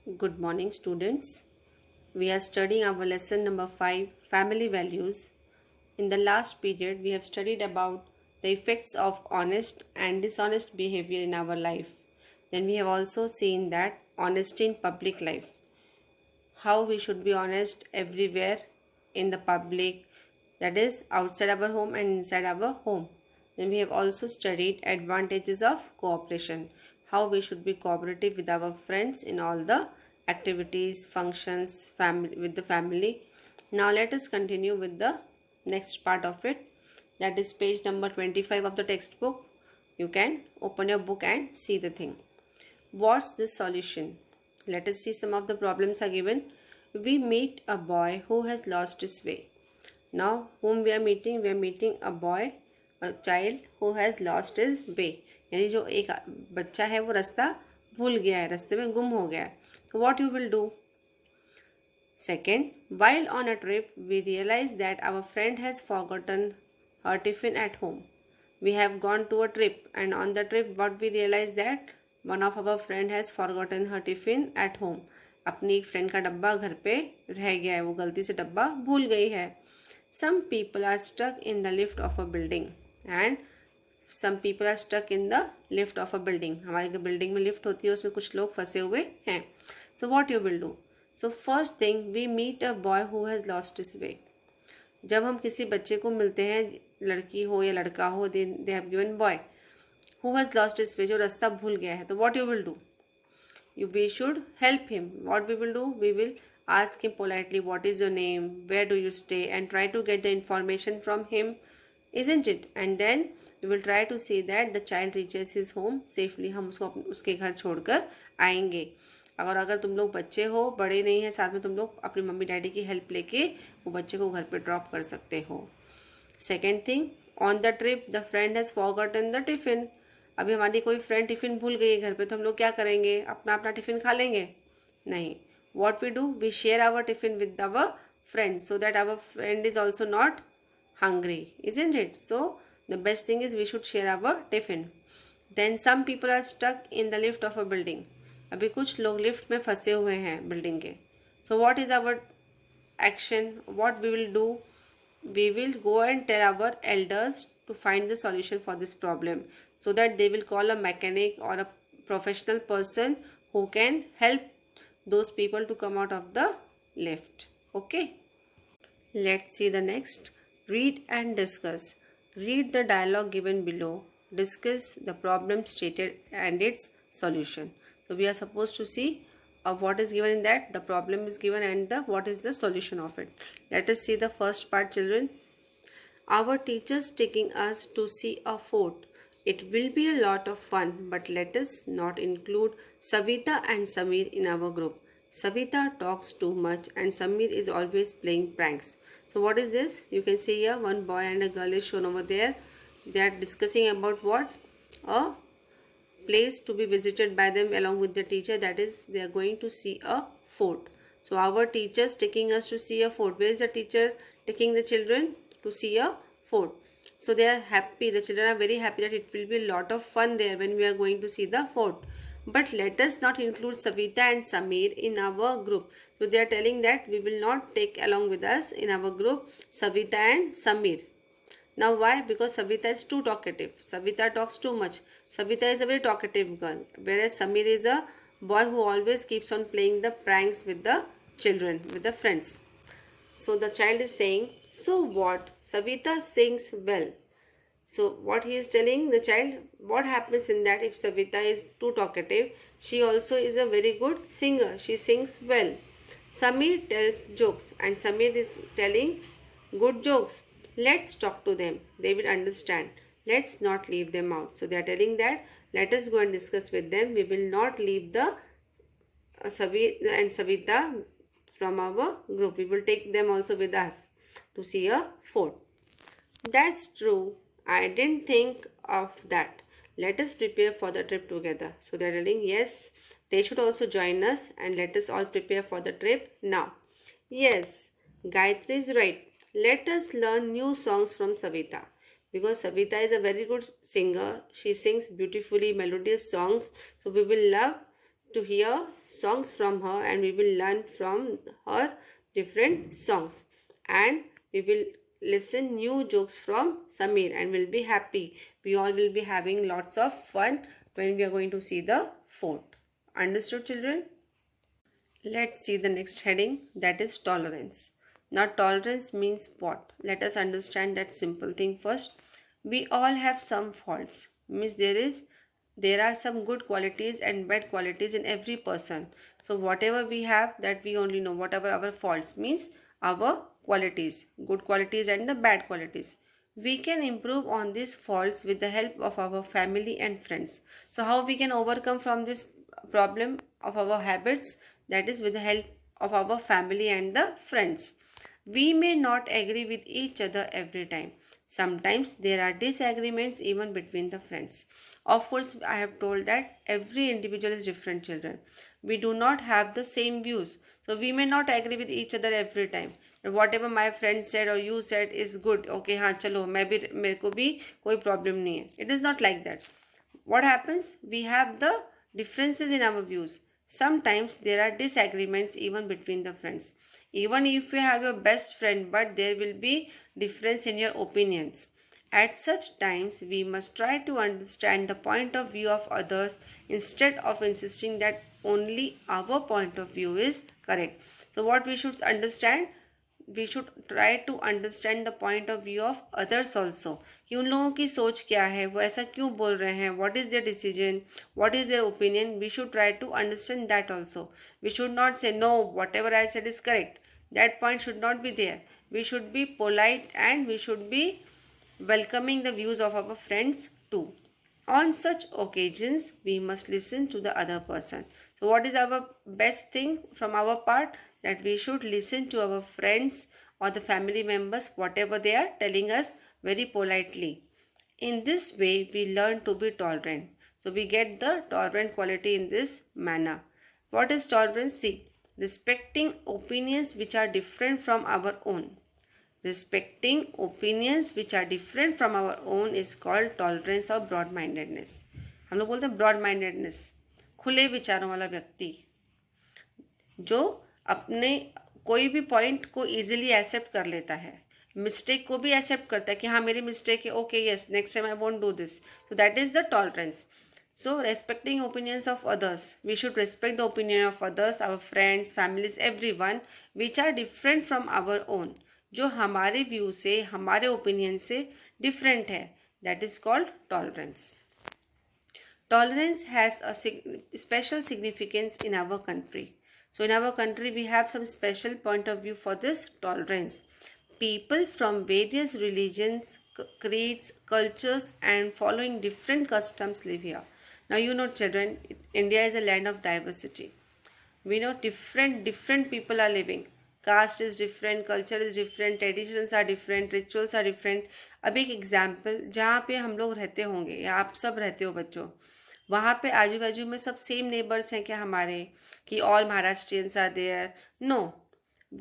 Good morning, students. We are studying our lesson number 5, Family Values. In the last period, we have studied about the effects of honest and dishonest behavior in our life. Then we have also seen that honesty in public life, how we should be honest everywhere in the public, that is outside our home and inside our home. Then we have also studied advantages of cooperation, how we should be cooperative with our friends in all the activities, functions, family with the family. Now let us continue with the next part of it, that is page number 25 of the textbook. You can open your book and see the thing. What's the solution? Let us see some of the problems are given. We meet a boy who has lost his way. Now, whom we are meeting? We are meeting a boy, a child who has lost his way. यानी जो एक बच्चा है वो रास्ता भूल गया है, रास्ते में गुम हो गया है. So what you will do? Second, while on a trip, we realize that our friend has forgotten her tiffin at home. We have gone to a trip, and on the trip, what we realize that one of our friend has forgotten her tiffin at home. अपनी एक friend का डब्बा घर पे रह गया है, वो गलती से डब्बा भूल गई है. Some people are stuck in the lift of a building, and some people are stuck in the lift of a building. हमारी जो बिल्डिंग में लिफ्ट होती है उसमें कुछ लोग फंसे हुए हैं. So what you will do? So first thing, we meet a boy who has lost his way. जब हम किसी बच्चे को मिलते हैं, लड़की हो या लड़का हो, they have given boy who has lost his way, जो रास्ता भूल गया है. तो what you will do? We should help him. What we will do? We will ask him politely, what is your name, where do you stay, and try to get the information from him, isn't it? And then we will try to see that the child reaches his home safely. हम उसको उसके घर छोड़कर आएंगे. अगर तुम लोग बच्चे हो, बड़े नहीं है साथ में, तुम लोग अपनी मम्मी डैडी की हेल्प लेके वो बच्चे को घर पे ड्रॉप कर सकते हो. Second thing, on the trip the friend has forgotten the tiffin. अभी हमारी कोई फ्रेंड टिफ़िन भूल गई है घर पे, तो हम लोग क्या करेंगे? अपना अपना टिफ़िन खा लेंगे? नहीं. What we do? We share our tiffin with our friend so that our friend is also not hungry, isn't it? So the best thing is we should share our tiffin. Then some people are stuck in the lift of a building. अभी कुछ लोग lift में फंसे हुए हैं building के. So what is our action? What we will do? We will go and tell our elders to find the solution for this problem, so that they will call a mechanic or a professional person who can help those people to come out of the lift. Okay, let's see the next. Read and discuss. Read the dialogue given below. Discuss the problem stated and its solution. So we are supposed to see of what is given in that, the problem is given, and the what is the solution of it. Let us see the first part, children. Our teachers taking us to see a fort. It will be a lot of fun, but let us not include Savita and Samir in our group. Savita talks too much and Samir is always playing pranks. So what is this? You can see here one boy and a girl is shown over there. They are discussing about what? A place to be visited by them along with the teacher, that is they are going to see a fort. So our teachers taking us to see a fort. Where is the teacher taking the children? To see a fort. So they are happy, the children are very happy that it will be a lot of fun there when we are going to see the fort. But let us not include Savita and Samir in our group. So they are telling that we will not take along with us in our group Savita and Samir. Now why? Because Savita is too talkative. Savita talks too much. Savita is a very talkative girl, whereas Samir is a boy who always keeps on playing the pranks with the children, with the friends. So the child is saying, so what? Savita sings well. So what he is telling the child, what happens in that if Savita is too talkative? She also is a very good singer. She sings well. Samir tells jokes and Samir is telling good jokes. Let's talk to them. They will understand. Let's not leave them out. So they are telling that let us go and discuss with them. We will not leave the Samir and Savita from our group. We will take them also with us to see a fort. That's true. I didn't think of that. Let us prepare for the trip together. So they are telling yes, they should also join us and let us all prepare for the trip now. Yes, Gayatri is right. Let us learn new songs from Savita. Because Savita is a very good singer. She sings beautifully melodious songs. So we will love to hear songs from her and we will learn from her different songs. And we will listen new jokes from Samir and will be happy. We all will be having lots of fun when we are going to see the fort. Understood, children? Let's see the next heading, that is tolerance. Now tolerance means what? Let us understand that simple thing first. We all have some faults. Means there are some good qualities and bad qualities in every person. So whatever we have, that we only know. Whatever our faults means our qualities, good qualities and the bad qualities. We can improve on these faults with the help of our family and friends. So how we can overcome from this problem of our habits? That is with the help of our family and the friends. We may not agree with each other every time. Sometimes there are disagreements even between the friends. Of course, I have told that every individual is different, children. We do not have the same views. So we may not agree with each other every time. Whatever my friend said or you said is good. Okay, हाँ चलो मेरे को भी कोई problem नहीं है. It is not like that. What happens? We have the differences in our views. Sometimes there are disagreements even between the friends. Even if you have your best friend, but there will be difference in your opinions. At such times, we must try to understand the point of view of others instead of insisting that only our point of view is correct. So what we should understand? We should try to understand the point of view of others also. कि उन लोगों की सोच क्या है, वो ऐसा क्यों बोल रहे हैं, what is their decision, what is their opinion. We should try to understand that also. We should not say no, whatever I said is correct. That point should not be there. We should be polite and we should be welcoming the views of our friends too. On such occasions, we must listen to the other person. So what is our best thing from our part? That we should listen to our friends or the family members, whatever they are telling us, very politely. In this way, we learn to be tolerant. So we get the tolerant quality in this manner. What is tolerance? See, respecting opinions which are different from our own. Respecting opinions which are different from our own is called tolerance or broad-mindedness. हम लोग बोलते हैं broad-mindedness, खुले विचारों वाला व्यक्ति जो अपने कोई भी पॉइंट को इजीली एक्सेप्ट कर लेता है, मिस्टेक को भी एक्सेप्ट करता है कि हाँ मेरी मिस्टेक है, okay yes next time I won't do this. So that is the tolerance. So respecting opinions of others, we should respect the opinion of others, our friends, families, everyone which are different from our own, जो हमारे view से, हमारे opinion से different है. That is called tolerance. Tolerance has a special significance in our country. So in our country we have some special point of view for this tolerance. People from various religions, creeds, cultures and following different customs live here. Now you know children, India is a land of diversity. We know different people are living. Caste is different, culture is different, traditions are different, rituals are different. अब एक example, जहाँ पे हम लोग रहते होंगे या आप सब रहते हो बच्चों, वहाँ पे आजू बाजू में सब सेम नेबर्स हैं क्या हमारे, कि all Maharashtrians are there? No.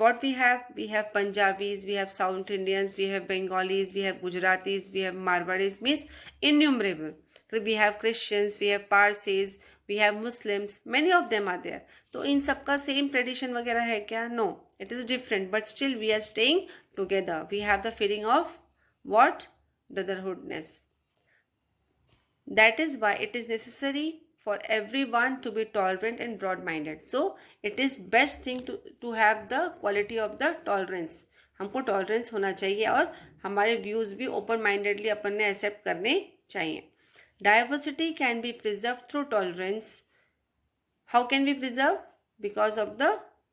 What we have Punjabis, we have South Indians, we have Bengalis, we have Gujaratis, we have Marwaris, means innumerable. We have Christians, we have Parsis, we have Muslims, many of them are there. तो इन सबका same tradition वगैरह है क्या? No, it is different, but still we are staying together. We have the feeling of what? Brotherhoodness. That is why it is necessary for everyone to be tolerant and broad-minded. So it is best thing to have the quality of the tolerance. हमको tolerance होना चाहिए और हमारे views भी open mindedly अपन ने accept करने चाहिए. Diversity can be preserved through tolerance. How can we preserve? Because of the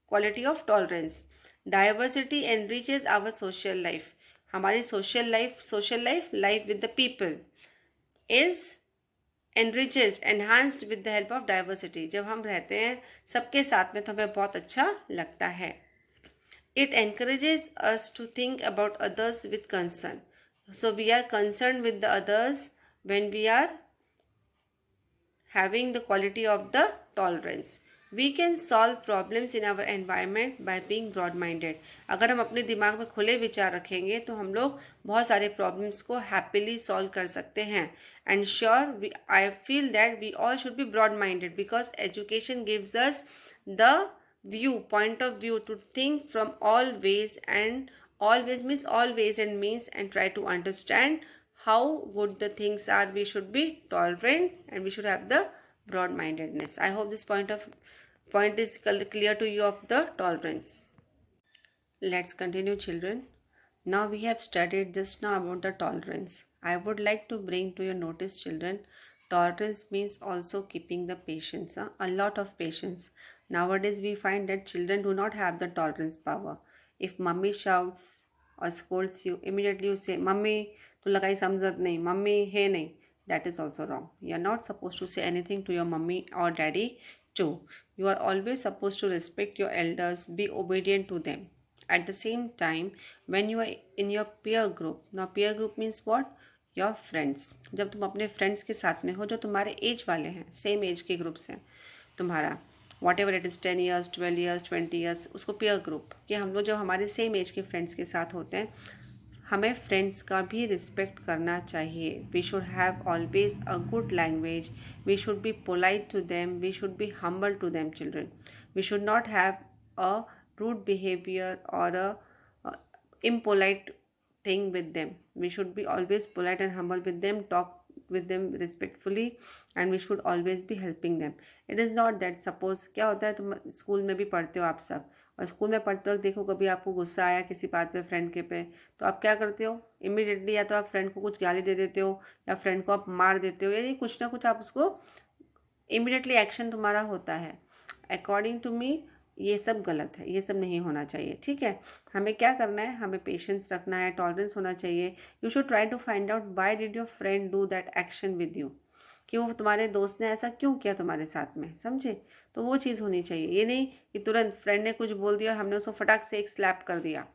quality of tolerance. Diversity enriches our social life. हमारी social life with the people is enhanced with the help of diversity. जब हम रहते हैं सबके साथ में तो हमें बहुत अच्छा लगता है. It encourages us to think about others with concern. So we are concerned with the others when we are having the quality of the tolerance. We can solve problems in our environment by being broad minded. अगर हम अपने दिमाग में खुले विचार रखेंगे तो हम लोग बहुत सारे प्रॉब्लम्स को हैप्पीली सॉल्व कर सकते हैं। And sure I feel that we all should be broad minded because education gives us the point of view to think from all ways, and always means always and means, and try to understand how good the things are. We should be tolerant and we should have the broad mindedness. I hope this point is clear to you of the tolerance. Let's continue, children. Now we have studied just now about the tolerance. I would like to bring to your notice, children, tolerance means also keeping the patience, a lot of patience. Nowadays we find that children do not have the tolerance power. If mummy shouts or scolds you, immediately you say, Mummy, तुला काही समजत नहीं, mummy हे नहीं. That is also wrong. You are not supposed to say anything to your mummy or daddy too. You are always supposed to respect your elders, be obedient to them. At the same time, when you are in your peer group, now peer group means what? Your friends. जब तुम अपने friends के साथ में हो जो तुम्हारे as वाले हैं, सेम एज के ग्रुप्स हैं तुम्हारा, what ever it is 10 years 12 years 20 years, उसको पेयर ग्रुप, कि हम लोग जो हमारे सेम एज के फ्रेंड्स के साथ होते हैं, हमें फ्रेंड्स का भी रिस्पेक्ट करना चाहिए. We should have always a good language, we should be polite to them, we should be humble to them children. We should not have a rude behavior or a impolite thing with them. We should be always polite and humble with them, talk with them respectfully, and we should always be helping them. It is not that suppose क्या होता है, तुम school में भी पढ़ते हो आप सब, और स्कूल में पढ़ते हो देखो कभी आपको गुस्सा आया किसी बात पे फ्रेंड के पे, तो आप क्या करते हो, इमीडिएटली या तो आप फ्रेंड को कुछ गाली दे देते हो या फ्रेंड को आप मार देते हो, यानी कुछ ना कुछ आप उसको इमीडिएटली एक्शन तुम्हारा होता है. अकॉर्डिंग टू मी ये सब गलत है, ये सब नहीं होना चाहिए. ठीक है, हमें क्या करना है, हमें पेशेंस रखना है, टॉलरेंस होना चाहिए. You should try to find out why did your friend do that action with you, कि वो तुम्हारे दोस्त ने ऐसा क्यों किया तुम्हारे साथ में, समझे. तो वो चीज़ होनी चाहिए, ये नहीं कि तुरंत फ्रेंड ने कुछ बोल दिया और हमने उसको फटाक से एक स्लैप कर दिया.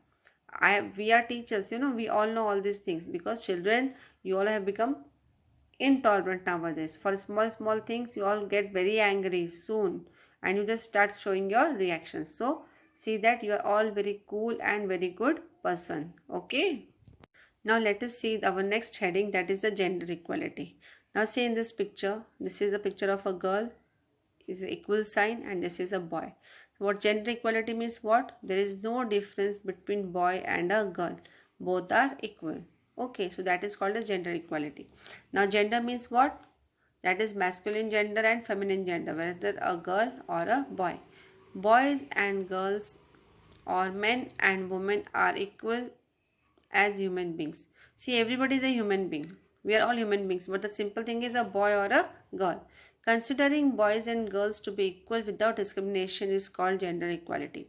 We are teachers, you know, we all know all this things because children you all have become intolerant nowadays. For small things you all get very angry soon and you just start showing your reactions. So see that you are all very cool and very good person. Okay, now let us see our next heading, that is the gender equality. Now see in this picture, this is a picture of a girl, is an equal sign, and this is a boy. What gender equality means, what? There is no difference between boy and a girl, both are equal. Okay, so that is called as gender equality. Now gender means what? That is masculine gender and feminine gender, whether a girl or a boy. Boys and girls or men and women are equal as human beings. See, everybody is a human being. We are all human beings, but the simple thing is a boy or a girl. Considering boys and girls to be equal without discrimination is called gender equality.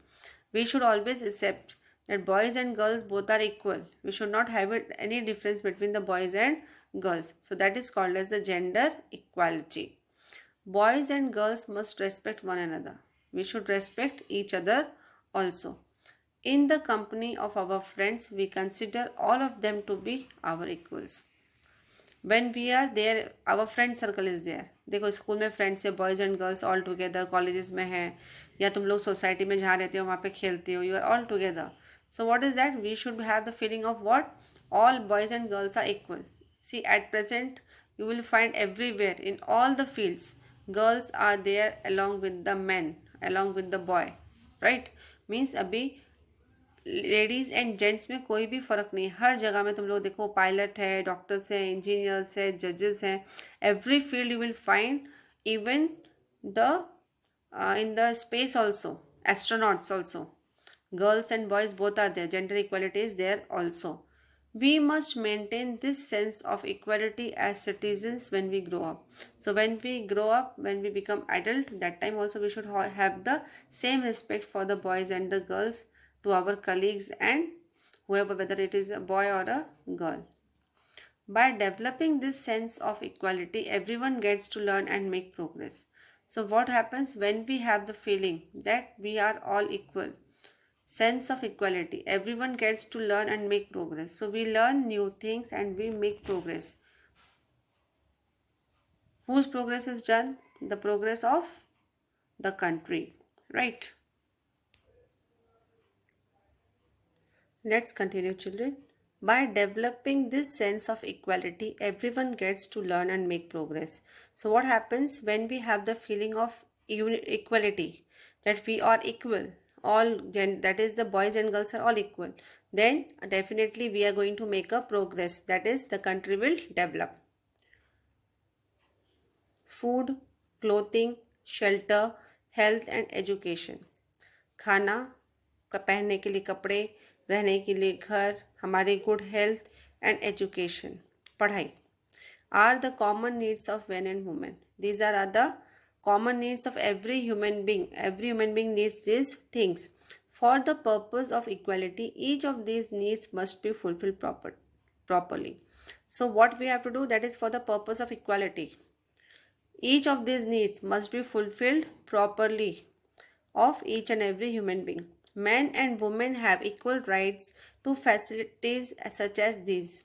We should always accept that boys and girls both are equal. We should not have any difference between the boys and girls. So that is called as the gender equality. Boys and girls must respect one another. We should respect each other also. In the company of our friends, we consider all of them to be our equals. When we are there, our friend circle is there. देखो school में friends है, boys and girls all together, colleges में है, या तुम लोग society में जहाँ रहते हो वहाँ पे खेलते हो, you are all together. So what is that? We should have the feeling of what? All boys and girls are equal. See, at present, you will find everywhere in all the fields, girls are there along with the men, along with the boy, right? Means अभी ladies and gents में कोई भी फ़र्क नहीं. हर जगह में तुम लोग देखो पायलट है, डॉक्टर्स हैं, इंजीनियर्स है, जजेस हैं. Every field you will find, even the in the space also, astronauts also, girls and boys both are there. Gender equality is there also. We must maintain this sense of equality as citizens when we grow up. So when we grow up, when we become adult, that time also we should have the same respect for the boys and the girls, to our colleagues and whoever, whether it is a boy or a girl. By developing this sense of equality, everyone gets to learn and make progress. So what happens when we have the feeling that we are all equal? Sense of equality, everyone gets to learn and make progress. So we learn new things and we make progress. Whose progress is done? The progress of the country, right? Let's continue, children. By developing this sense of equality, everyone gets to learn and make progress. So, what happens when we have the feeling of equality, that we are equal, that is, the boys and girls are all equal, then definitely we are going to make a progress, that is, the country will develop. Food, clothing, shelter, health and education. खाना, पहनने के लिए कपड़े, रहने के लिए घर, हमारे गुड हेल्थ एंड एजुकेशन, पढ़ाई are the common needs of men and women. These are the common needs of every human being. Every human being needs these things. For the purpose of equality, each of these needs must be fulfilled properly. So what we have to do, that is for the purpose of equality. Each of these needs must be fulfilled properly of each and every human being. Men and women have equal rights to facilities such as these.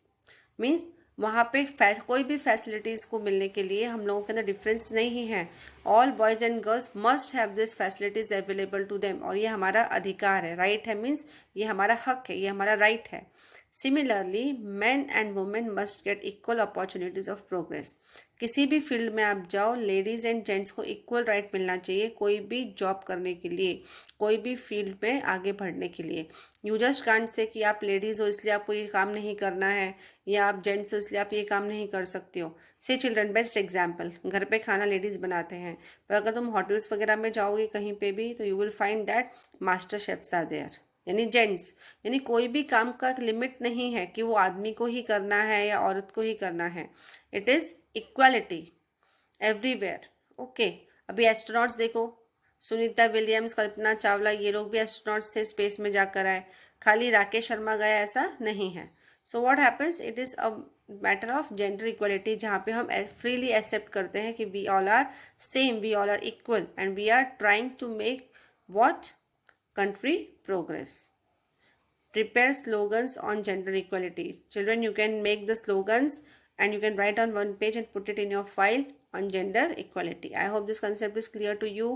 Means वहाँ पे कोई भी facilities को मिलने के लिए हम लोगों के अंदर डिफरेंस नहीं है. All boys and girls must have this facilities available to them, और ये हमारा अधिकार है, राइट है, मीन्स ये हमारा हक है, ये हमारा राइट है. Similarly man and women must get equal opportunities of progress. किसी भी फील्ड में आप जाओ, लेडीज़ एंड जेंट्स को इक्वल राइट मिलना चाहिए कोई भी जॉब करने के लिए, कोई भी फील्ड में आगे बढ़ने के लिए. यू जस्ट कांट से कि आप लेडीज़ हो इसलिए आपको ये काम नहीं करना है, या आप जेंट्स हो इसलिए आप ये काम नहीं कर सकते हो. से चिल्ड्रन, बेस्ट एग्जाम्पल, घर पे खाना लेडीज़ बनाते हैं, पर अगर तुम होटल्स वगैरह में जाओगे कहीं पे भी, तो you will find that master chefs are there, यानी जेंट्स. यानी कोई भी काम का लिमिट नहीं है कि वो आदमी को ही करना है या औरत को ही करना है. It is equality everywhere. Okay, अभी एस्ट्रोनॉट्स देखो, सुनीता विलियम्स, कल्पना चावला, ये लोग भी एस्ट्रोनॉट्स थे, स्पेस में जाकर आए. खाली राकेश शर्मा गया ऐसा नहीं है. So what happens, it is a matter of gender equality, जहाँ पे हम फ्रीली एक्सेप्ट करते हैं कि we all are same, we all are equal, and we are trying to make what, country progress. Prepare slogans on gender equality. Children, you can make the slogans and you can write on one page and put it in your file on gender equality. I hope this concept is clear to you.